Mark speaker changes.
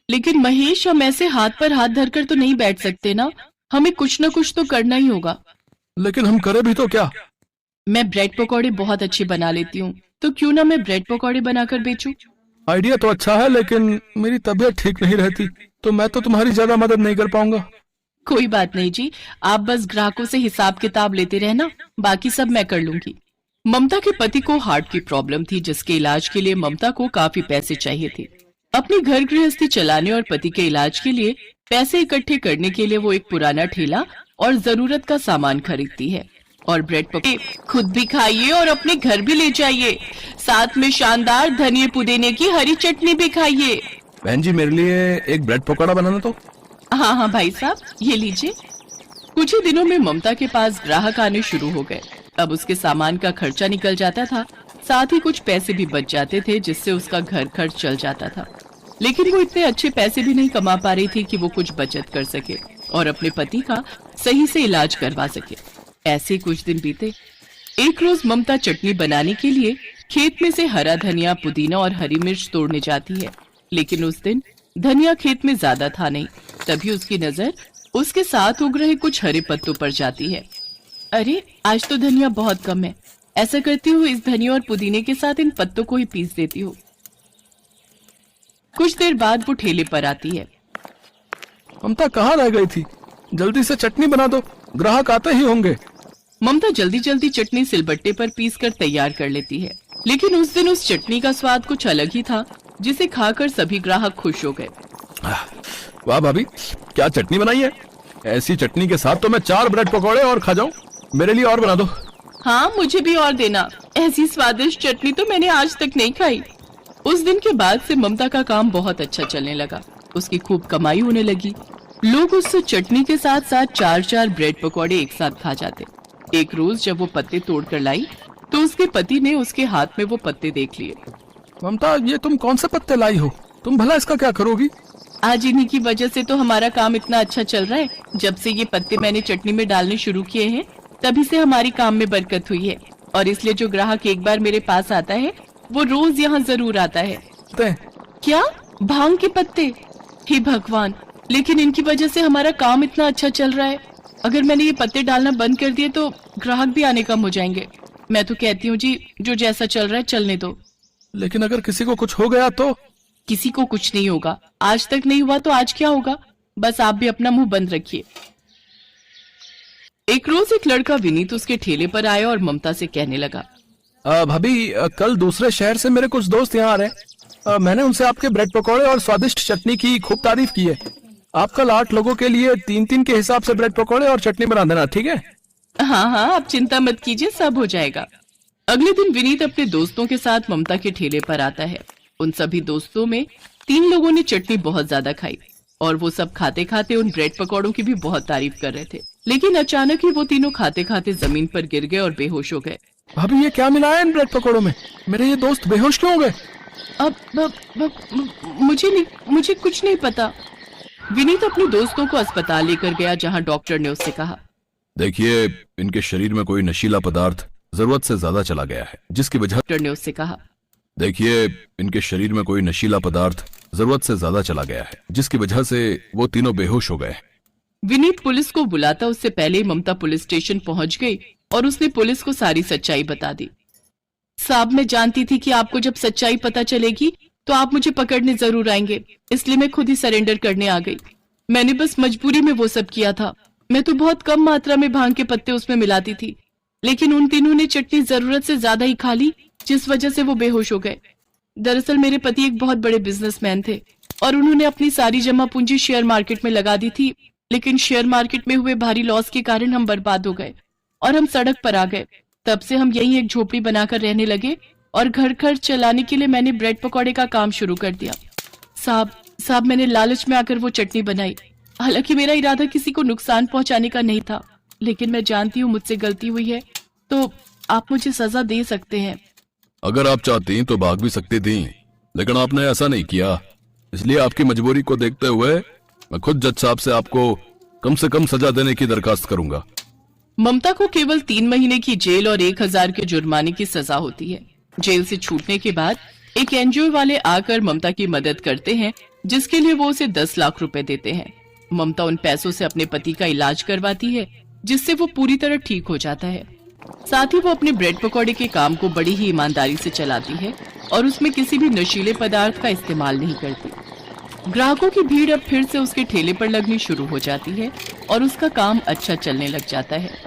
Speaker 1: लेकिन महेश, हम ऐसे हाथ पर हाथ धरकर तो नहीं बैठ सकते ना। हमें कुछ ना कुछ तो करना ही होगा।
Speaker 2: लेकिन हम करें भी तो क्या?
Speaker 1: मैं ब्रेड पकौड़े बहुत अच्छे बना लेती हूँ, तो क्यों ना मैं ब्रेड पकौड़े बनाकर बेचूं।
Speaker 2: आइडिया तो अच्छा है, लेकिन मेरी तबीयत ठीक नहीं रहती, तो मैं तो तुम्हारी ज्यादा मदद नहीं कर पाऊंगा।
Speaker 1: कोई बात नहीं जी, आप बस ग्राहकों से हिसाब किताब लेते रहना, बाकी सब मैं कर लूंगी। ममता के पति को हार्ट की प्रॉब्लम थी, जिसके इलाज के लिए ममता को काफी पैसे चाहिए थे। अपनी घर गृहस्थी चलाने और पति के इलाज के लिए पैसे इकट्ठे करने के लिए वो एक पुराना ठेला और जरूरत का सामान खरीदती है। और ब्रेड पकौड़े खुद भी खाइए और अपने घर भी ले जाइए। साथ में शानदार धनिया पुदीने की हरी चटनी भी खाइए।
Speaker 2: बहन जी, मेरे लिए एक ब्रेड पकौड़ा बनाना तो।
Speaker 1: हाँ हाँ भाई साहब, ये लीजिए। कुछ ही दिनों में ममता के पास ग्राहक आने शुरू हो गए। अब उसके सामान का खर्चा निकल जाता था, साथ ही कुछ पैसे भी बच जाते थे, जिससे उसका घर खर्च चल जाता था। लेकिन वो इतने अच्छे पैसे भी नहीं कमा पा रही थी कि वो कुछ बचत कर सके और अपने पति का सही से इलाज करवा सके। ऐसे कुछ दिन बीते। एक रोज ममता चटनी बनाने के लिए खेत में से हरा धनिया, पुदीना और हरी मिर्च तोड़ने जाती है। लेकिन उस दिन धनिया खेत में ज्यादा था नहीं। तभी उसकी नजर उसके साथ उग रहे कुछ हरे पत्तों पर जाती है। अरे, आज तो धनिया बहुत कम है। ऐसा करती हूँ, इस धनिया और पुदीने के साथ इन पत्तों को ही पीस देती हूँ। कुछ देर बाद वो ठेले पर आती है।
Speaker 2: ममता कहाँ रह गई थी? जल्दी से चटनी बना दो, ग्राहक आते ही होंगे।
Speaker 1: ममता जल्दी जल्दी चटनी सिलबट्टे पर पीसकर तैयार कर लेती है। लेकिन उस दिन उस चटनी का स्वाद कुछ अलग ही था, जिसे खाकर सभी ग्राहक खुश हो गए।
Speaker 2: वाह भाभी, क्या चटनी बनाई है! ऐसी चटनी के साथ तो मैं 4 ब्रेड पकौड़े और खा जाऊं। मेरे लिए और बना दो।
Speaker 1: हाँ, मुझे भी और देना। ऐसी स्वादिष्ट चटनी तो मैंने आज तक नहीं खाई। उस दिन के बाद से ममता का काम बहुत अच्छा चलने लगा। उसकी खूब कमाई होने लगी। लोग उससे चटनी के साथ साथ 4-4 ब्रेड पकौड़े एक साथ खा जाते। एक रोज जब वो पत्ते तोड़कर लाई, तो उसके पति ने उसके हाथ में वो पत्ते देख लिए।
Speaker 2: ममता, ये तुम कौन से पत्ते लाई हो? तुम भला इसका क्या करोगी?
Speaker 1: आज इन्हीं की वजह से तो हमारा काम इतना अच्छा चल रहा है। जब से ये पत्ते मैंने चटनी में डालने शुरू किए हैं, तभी से हमारी काम में बरकत हुई है। और इसलिए जो ग्राहक एक बार मेरे पास आता है, वो रोज यहाँ जरूर आता है। क्या? भांग के पत्ते? हे भगवान, लेकिन इनकी वजह से हमारा काम इतना अच्छा चल रहा है। अगर मैंने ये पत्ते डालना बंद कर दिए तो ग्राहक भी आने कम हो जाएंगे। मैं तो कहती हूँ जी, जो जैसा चल रहा है चलने दो।
Speaker 2: लेकिन अगर किसी को कुछ हो गया तो?
Speaker 1: किसी को कुछ नहीं होगा। आज तक नहीं हुआ तो आज क्या होगा? बस आप भी अपना मुंह बंद रखिए। एक रोज एक लड़का विनीत उसके ठेले पर आया और ममता से कहने लगा,
Speaker 2: भाभी, कल दूसरे शहर से मेरे कुछ दोस्त यहाँ आ रहे हैं। मैंने उनसे आपके ब्रेड पकौड़े और स्वादिष्ट चटनी की खूब तारीफ की है। आप कल 8 लोगों के लिए 3-3 के हिसाब से ब्रेड पकौड़े और चटनी बना देना, ठीक है?
Speaker 1: हाँ हाँ, आप चिंता मत कीजिए, सब हो जाएगा। अगले दिन विनीत अपने दोस्तों के साथ ममता के ठेले पर आता है। उन सभी दोस्तों में 3 लोगों ने चटनी बहुत ज्यादा खाई और वो सब खाते खाते उन ब्रेड पकौड़ों की भी बहुत तारीफ कर रहे थे। लेकिन अचानक ही वो तीनों खाते खाते जमीन पर गिर गए और बेहोश हो गए।
Speaker 2: भाभी, ये क्या मिलाया इन ब्रेड पकौड़ों में? मेरे ये दोस्त बेहोश क्यों हो गए?
Speaker 1: मुझे कुछ नहीं पता। विनीत अपने दोस्तों को अस्पताल लेकर गया, जहां डॉक्टर ने उससे कहा,
Speaker 2: देखिए, इनके शरीर में कोई नशीला पदार्थ जरूरत से ज्यादा चला गया है, जिसकी वजह
Speaker 1: डॉक्टर ने उससे कहा
Speaker 2: देखिए, इनके शरीर में कोई नशीला पदार्थ जरूरत से ज्यादा चला गया है, जिसकी वजह से वो तीनों बेहोश हो गए।
Speaker 1: विनीत पुलिस को बुलाता उससे पहले ममता पुलिस स्टेशन पहुंच गई और उसने पुलिस को सारी सच्चाई बता दी। साहब, मैं जानती थी कि आपको जब सच्चाई पता चलेगी तो आप मुझे पकड़ने जरूर आएंगे, इसलिए मैं खुद ही सरेंडर करने आ गई। मैंने बस मजबूरी में वो सब किया था। मैं तो बहुत कम मात्रा में भांग के पत्ते उसमें मिलाती थी, लेकिन उन तीनों ने चटनी जरूरत से ज्यादा ही खा ली, जिस वजह से वो बेहोश हो गए। दरअसल मेरे पति एक बहुत बड़े बिजनेसमैन थे और उन्होंने अपनी सारी जमा पूंजी शेयर मार्केट में लगा दी थी। लेकिन शेयर मार्केट में हुए भारी लॉस के कारण हम बर्बाद हो गए और हम सड़क पर आ गए। तब से हम यहीं एक झोपड़ी बनाकर रहने लगे और घर खर्च चलाने के लिए मैंने ब्रेड पकौड़े का काम शुरू कर दिया। साहब, मैंने लालच में आकर वो चटनी बनाई। हालांकि मेरा इरादा किसी को नुकसान पहुंचाने का नहीं था, लेकिन मैं जानती हूँ मुझसे गलती हुई है, तो आप मुझे सजा दे सकते हैं।
Speaker 2: अगर आप चाहती तो भाग भी सकती थी, लेकिन आपने ऐसा नहीं किया। इसलिए आपकी मजबूरी को देखते हुए मैं खुद जज साहब से आपको कम से कम सजा देने की दरखास्त करूंगा।
Speaker 1: ममता को केवल 3 महीने की जेल और 1000 के जुर्माने की सजा होती है। जेल से छूटने के बाद एक एनजीओ वाले आकर ममता की मदद करते हैं जिसके लिए वो उसे 10 लाख रुपए देते हैं। ममता उन पैसों से अपने पति का इलाज करवाती है, जिससे वो पूरी तरह ठीक हो जाता है। साथ ही वो अपने ब्रेड पकौड़े के काम को बड़ी ही ईमानदारी से चलाती है और उसमें किसी भी नशीले पदार्थ का इस्तेमाल नहीं करती। ग्राहकों की भीड़ अब फिर से उसके ठेले पर लगनी शुरू हो जाती है और उसका काम अच्छा चलने लग जाता है।